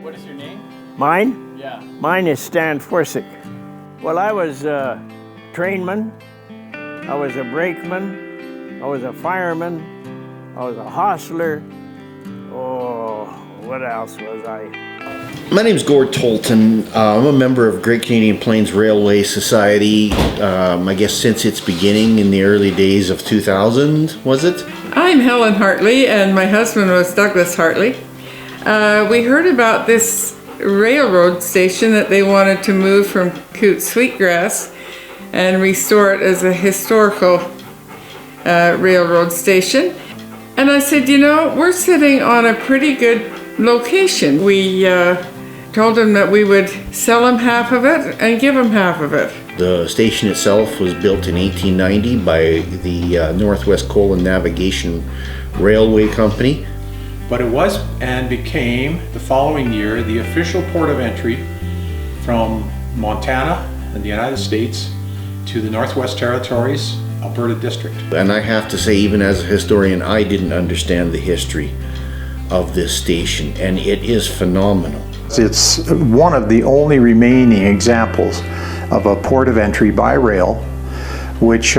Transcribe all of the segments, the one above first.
What is your name? Mine? Yeah. Mine is Stan Forsick. Well, I was a trainman, I was a brakeman, I was a fireman, I was a hostler. Oh, what else was I? My name's Gord Tolton. I'm a member of Great Canadian Plains Railway Society, I guess since its beginning in the early days of 2000, was it? I'm Helen Hartley and my husband was Douglas Hartley. We heard about this railroad station that they wanted to move from Coutts Sweetgrass and restore it as a historical railroad station. And I said, you know, we're sitting on a pretty good location. We told them that we would sell them half of it and give them half of it. The station itself was built in 1890 by the Northwest Coal and Navigation Railway Company. But it was and became the following year the official port of entry from Montana and the United States to the Northwest Territories, Alberta District. And I have to say, even as a historian, I didn't understand the history of this station, and it is phenomenal. It's one of the only remaining examples of a port of entry by rail, which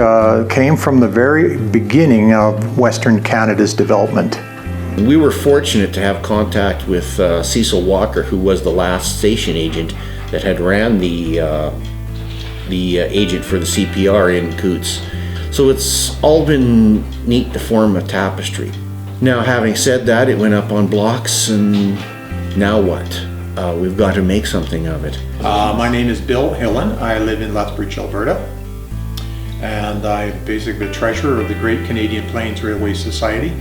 came from the very beginning of Western Canada's development. We were fortunate to have contact with Cecil Walker, who was the last station agent that had ran the agent for the CPR in Coutts. So it's all been neat to form a tapestry. Now, having said that, it went up on blocks, and now what? We've got to make something of it. My name is Bill Hillen. I live in Lethbridge, Alberta, and I'm basically the treasurer of the Great Canadian Plains Railway Society.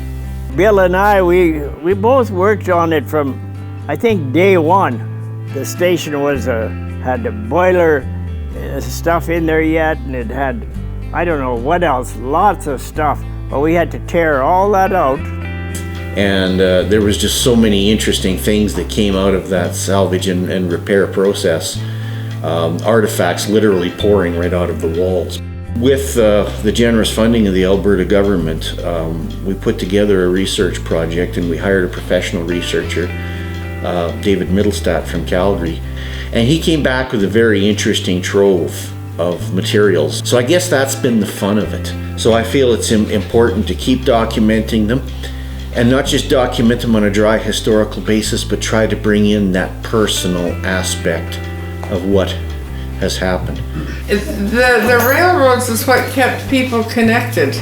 Bill and I, we both worked on it from, I think, day one. The station was had the boiler stuff in there yet, and it had, I don't know what else, lots of stuff. But we had to tear all that out. And there was just so many interesting things that came out of that salvage and repair process. Artifacts literally pouring right out of the walls. With the generous funding of the Alberta government, we put together a research project, and we hired a professional researcher, David Middlestat from Calgary, and he came back with a very interesting trove of materials. So I guess that's been the fun of it. So I feel it's important to keep documenting them, and not just document them on a dry historical basis, but try to bring in that personal aspect of what has happened. The railroads is what kept people connected.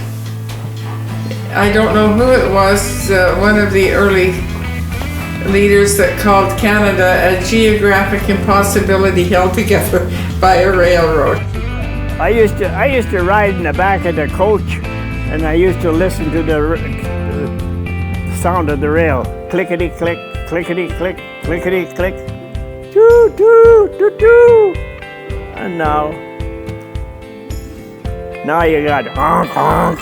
I don't know who it was, one of the early leaders that called Canada a geographic impossibility held together by a railroad. I used to ride in the back of the coach, and I used to listen to the sound of the rail. Clickety click, clickety click, clickety click. Choo choo choo choo. And now you got honk honk.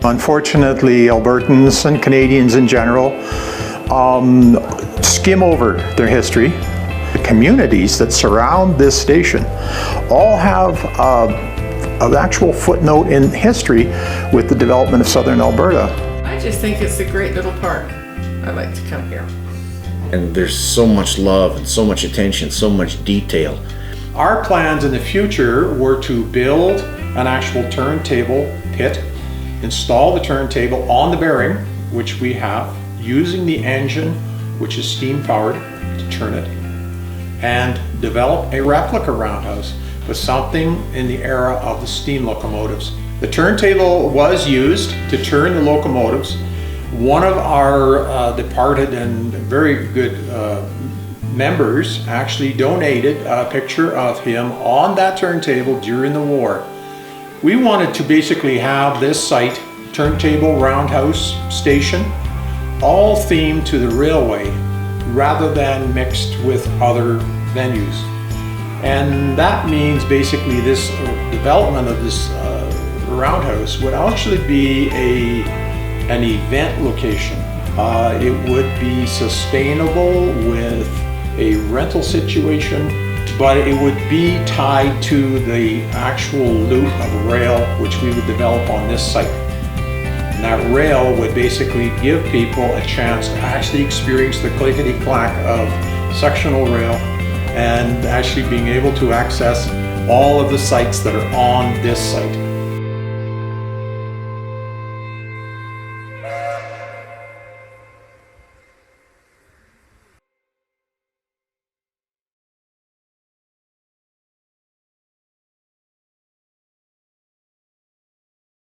Unfortunately, Albertans and Canadians in general skim over their history. The communities that surround this station all have an actual footnote in history with the development of southern Alberta. I just think it's a great little park. I like to come here. And there's so much love and so much attention, so much detail. Our plans in the future were to build an actual turntable pit, install the turntable on the bearing, which we have, using the engine, which is steam powered, to turn it, and develop a replica roundhouse with something in the era of the steam locomotives. The turntable was used to turn the locomotives. One of our departed and very good members actually donated a picture of him on that turntable during the war. We wanted to basically have this site, turntable roundhouse station, all themed to the railway rather than mixed with other venues. And that means basically this development of this roundhouse would actually be an event location. It would be sustainable with a rental situation, but it would be tied to the actual loop of rail which we would develop on this site. And that rail would basically give people a chance to actually experience the clickety-clack of sectional rail and actually being able to access all of the sites that are on this site.